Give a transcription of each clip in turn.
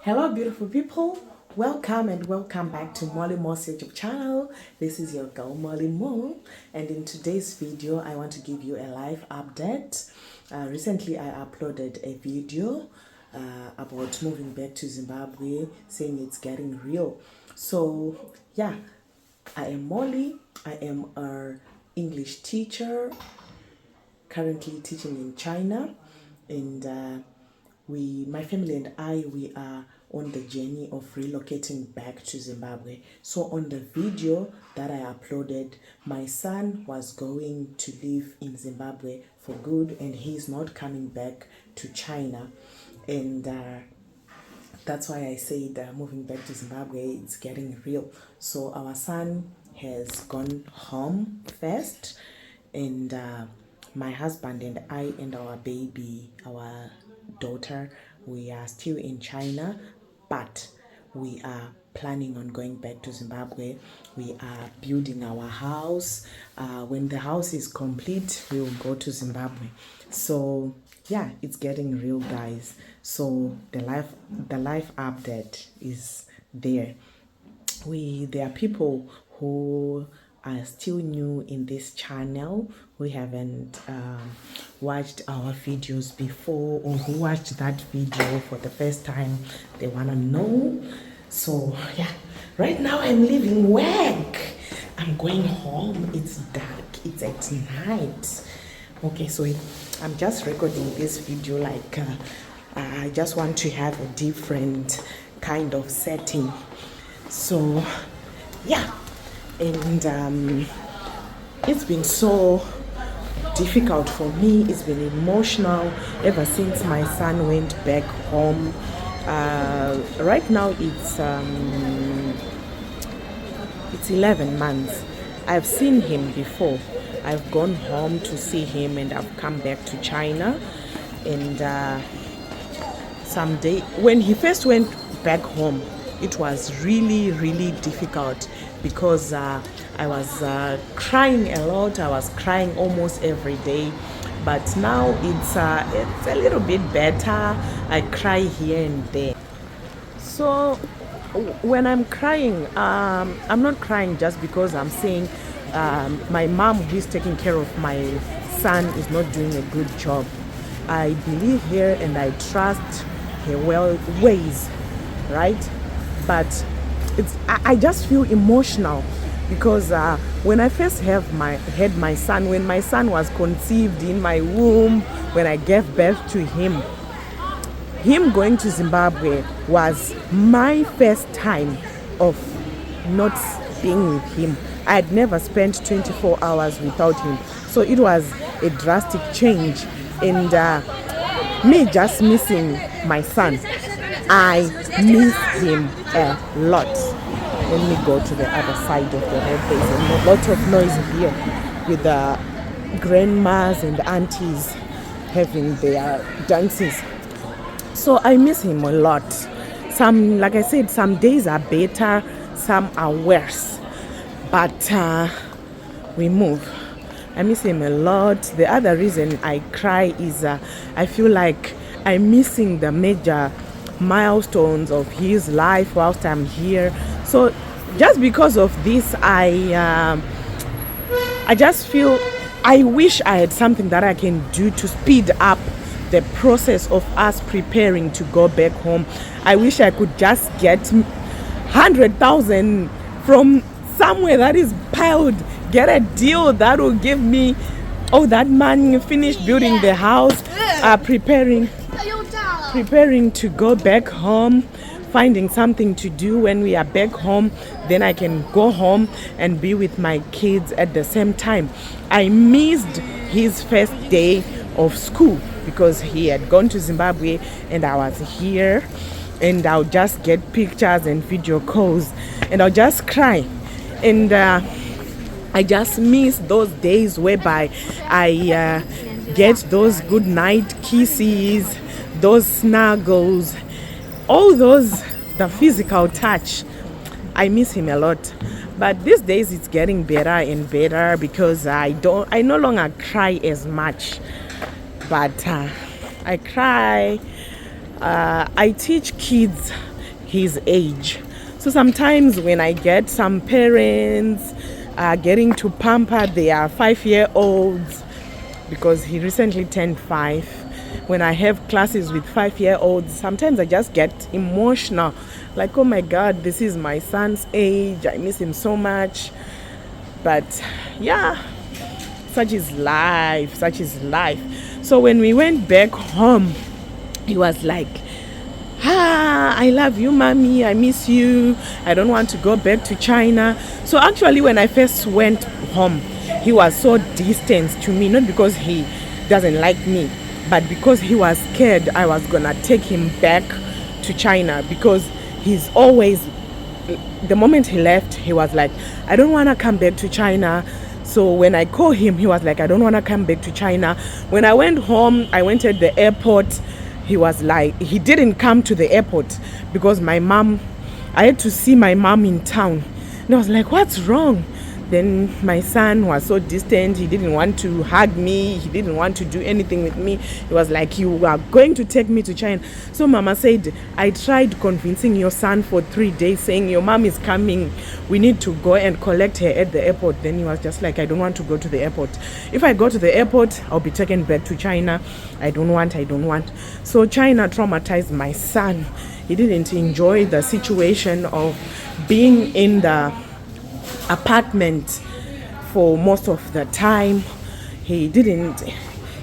Hello beautiful people, welcome and welcome back to Molly-Moe's YouTube channel. This is your girl Molly-Moe, and in today's video I want to give you a live update. Recently I uploaded a video about moving back to Zimbabwe, saying it's getting real. So yeah, I am Molly. I am an English teacher currently teaching in China, and my family and we are on the journey of relocating back to Zimbabwe. So on the video that I uploaded, my son was going to live in Zimbabwe for good, and he's not coming back to China, and that's why I said moving back to Zimbabwe, it's getting real. So our son has gone home first, and my husband and I and our baby, our daughter, we are still in China, but we are planning on going back to Zimbabwe. We are building our house. When the house is complete, we will go to Zimbabwe. So yeah, it's getting real, guys. So the life update is there. There are people who are still new in this channel, who haven't watched our videos before, or who watched that video for the first time. They want to know. So yeah, right now I'm leaving work. I'm going home. It's dark. It's at night. Okay, so I'm just recording this video like I just want to have a different kind of setting. So yeah, and it's been so difficult for me. It's been emotional ever since my son went back home. Right now it's 11 months. I've seen him before. I've gone home to see him, and I've come back to China. And someday when he first went back home, it was really difficult because I was crying a lot. I was crying almost every day, but now it's a little bit better. I cry here and there. So when I'm crying, I'm not crying just because I'm saying my mom, who is taking care of my son, is not doing a good job. I believe her and I trust her ways, right? But I just feel emotional because when I first had my son, when my son was conceived in my womb, when I gave birth to him going to Zimbabwe was my first time of not being with him. I had never spent 24 hours without him, so it was a drastic change. And me just missing my son, I miss him a lot. Let me go to the other side of the road. There's a lot of noise here with the grandmas and aunties having their dances. So I miss him a lot. Like I said, some days are better, some are worse. But we move. I miss him a lot. The other reason I cry is I feel like I'm missing the major milestones of his life whilst I'm here. So just because of this, I just feel I wish I had something that I can do to speed up the process of us preparing to go back home. I wish I could just get 100,000 from somewhere that is piled, get a deal that will give me all that money, finish building the house, preparing to go back home, finding something to do when we are back home. Then I can go home and be with my kids at the same time. I missed his first day of school because he had gone to Zimbabwe and I was here, and I'll just get pictures and video calls and I'll just cry. And I just miss those days whereby I get those good night kisses, those snuggles, all those, the physical touch. I miss him a lot. But these days it's getting better and better because I no longer cry as much. But I cry. I teach kids his age. So sometimes when I get some parents getting to pamper their 5-year-olds, because he recently turned 5, when I have classes with 5-year-olds, sometimes I just get emotional. Like, oh my God, this is my son's age. I miss him so much. But yeah, such is life. Such is life. So when we went back home, he was like, I love you, mommy. I miss you. I don't want to go back to China. So actually, when I first went home, he was so distant to me, not because he doesn't like me, but because he was scared I was gonna take him back to China, because he's always, the moment he left, he was like, I don't want to come back to China. So when I call him, he was like, I don't want to come back to China. When I went home, I went at the airport. He was like, he didn't come to the airport because my mom, I had to see my mom in town. And I was like, what's wrong? Then my son was so distant. He didn't want to hug me. He didn't want to do anything with me. He was like, you are going to take me to China. So Mama said, I tried convincing your son for 3 days, saying your mom is coming. We need to go and collect her at the airport. Then he was just like, I don't want to go to the airport. If I go to the airport, I'll be taken back to China. I don't want. So China traumatized my son. He didn't enjoy the situation of being in the apartment for most of the time. He didn't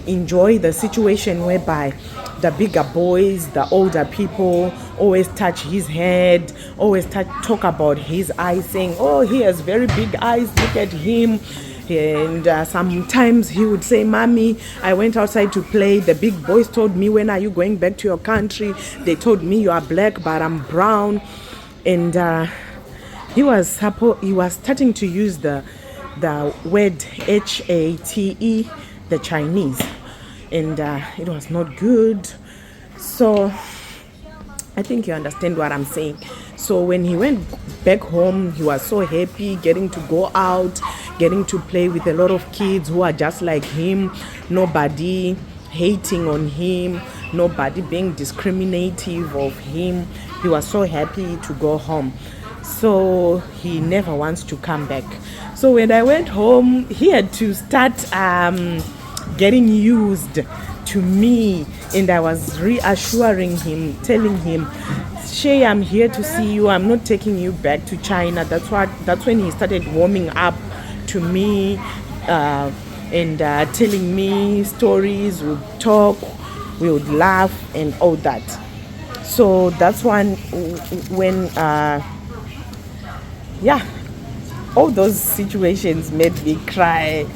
enjoy the situation whereby the bigger boys, the older people always touch his head, always talk about his eyes, saying, oh, he has very big eyes, look at him. And sometimes he would say, Mommy, I went outside to play. The big boys told me, when are you going back to your country? They told me you are black, but I'm brown. And he was starting to use the word HATE, the Chinese, and it was not good. So I think you understand what I'm saying. So when he went back home, he was so happy getting to go out, getting to play with a lot of kids who are just like him, nobody hating on him, nobody being discriminative of him. He was so happy to go home. So he never wants to come back. So when I went home, he had to start getting used to me, and I was reassuring him, telling him, Shay, I'm here to see you. I'm not taking you back to China. That's when he started warming up to me and telling me stories. We'd talk, we would laugh, and all that. So that's when all those situations made me cry.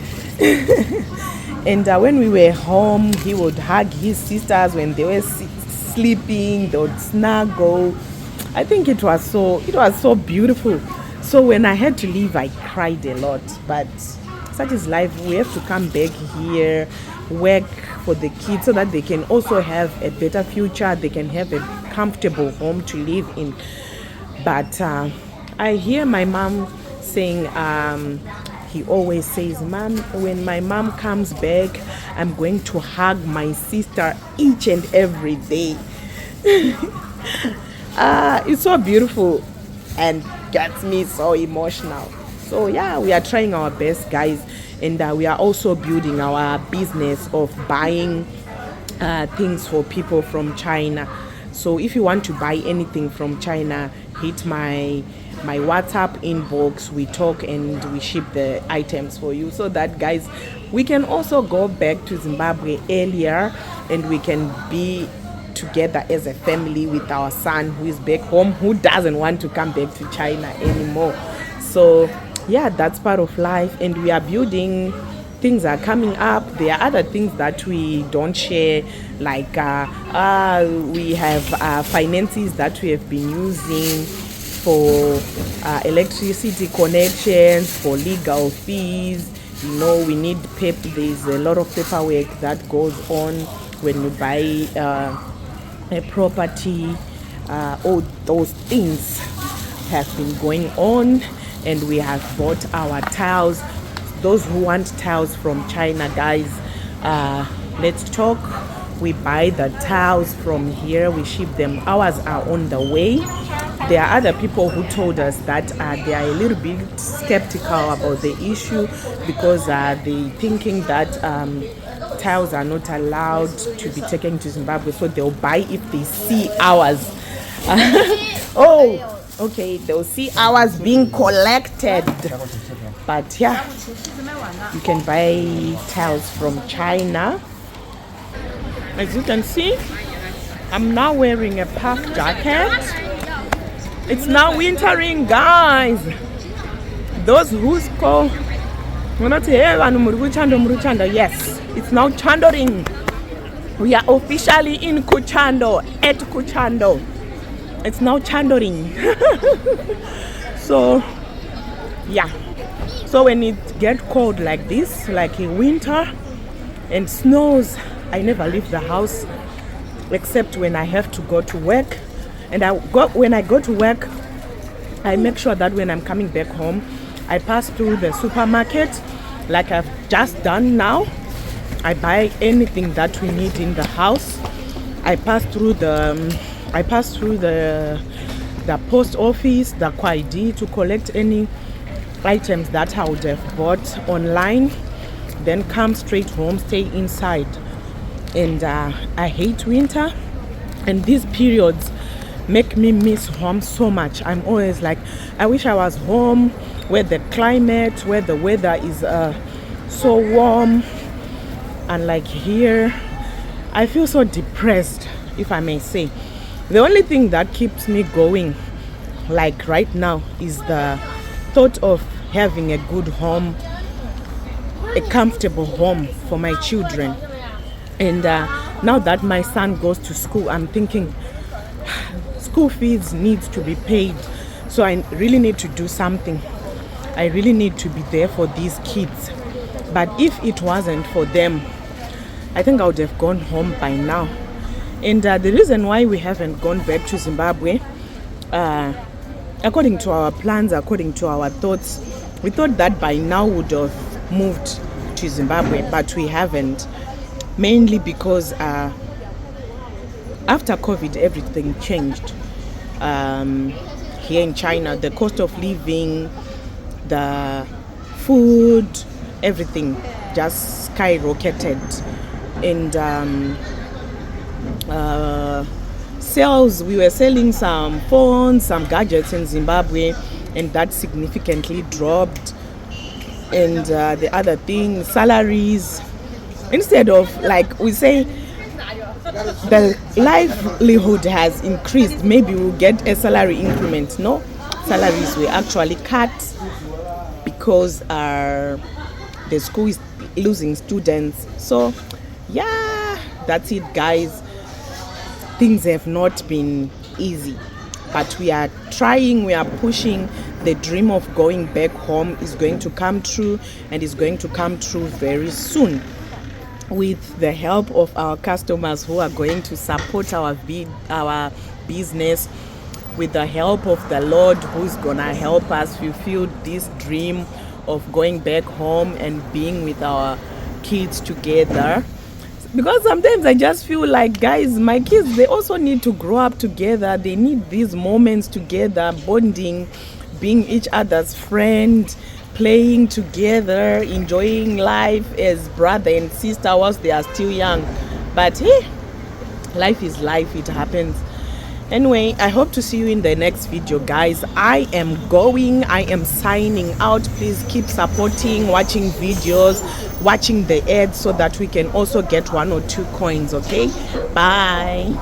And when we were home, he would hug his sisters when they were sleeping. They would snuggle. I think it was so beautiful. So when I had to leave, I cried a lot. But such is life. We have to come back here, work for the kids so that they can also have a better future. They can have a comfortable home to live in. But I hear my mom saying, he always says, Mom, when my mom comes back, I'm going to hug my sister each and every day. It's so beautiful and gets me so emotional. So yeah, we are trying our best, guys, and we are also building our business of buying things for people from China. So if you want to buy anything from China, hit my WhatsApp inbox. We talk and we ship the items for you, so that, guys, we can also go back to Zimbabwe earlier and we can be together as a family with our son who is back home, who doesn't want to come back to China anymore. So yeah, that's part of life, and we are building. Things are coming up. There are other things that we don't share, like we have finances that we have been using for electricity connections, for legal fees. You know, we need there's a lot of paperwork that goes on when you buy a property. All those things have been going on, and we have bought our tiles. Those who want tiles from China, guys, let's talk. We buy the tiles from here, we ship them. Ours are on the way. there are other people who told us that they are a little bit skeptical about the issue because they thinking that tiles are not allowed to be taken to Zimbabwe, so they'll buy if they see ours. Oh, okay, they'll see ours being collected. But yeah, you can buy tiles from China. As you can see, I'm now wearing a puff jacket. It's now wintering, guys. Those who's called, yes, it's now chandoring. We are officially in Kuchando, at Kuchando. It's now chandoring. So, yeah. So when it gets cold like this, like in winter, and snows, I never leave the house except when I have to go to work. And when I go to work, I make sure that when I'm coming back home, I pass through the supermarket like I've just done now. I buy anything that we need in the house. I pass through the post office, the Kwaidi, to collect any items that I would have bought online, then come straight home, stay inside. And I hate winter, and these periods make me miss home so much. I'm always like, I wish I was home where the climate, where the weather is so warm. And like here, I feel so depressed, if I may say. The only thing that keeps me going, like right now, is the thought of having a good home, a comfortable home for my children. And now that my son goes to school, I'm thinking school fees needs to be paid. So I really need to do something. I really need to be there for these kids. But if it wasn't for them, I think I would have gone home by now. And the reason why we haven't gone back to Zimbabwe, according to our plans, according to our thoughts, we thought that by now we would have moved to Zimbabwe, but we haven't. Mainly because after COVID, everything changed. Here in China, the cost of living, the food, everything just skyrocketed. And sales, we were selling some phones, some gadgets in Zimbabwe, and that significantly dropped. And the other thing, salaries, instead of, like we say, the livelihood has increased, maybe we'll get a salary increment. No, salaries were actually cut because the school is losing students. So yeah, that's it, guys. Things have not been easy, but we are trying, we are pushing. The dream of going back home is going to come true, and is going to come true very soon, with the help of our customers who are going to support our business, with the help of the Lord who's gonna help us fulfill this dream of going back home and being with our kids together. Because sometimes I just feel like, guys, my kids, they also need to grow up together. They need these moments together, bonding, being each other's friend, playing together, enjoying life as brother and sister whilst they are still young. But hey, life is life, it happens. Anyway, I hope to see you in the next video, guys. I am signing out. Please keep supporting, watching videos, watching the ads, so that we can also get 1 or 2 coins. Okay, bye.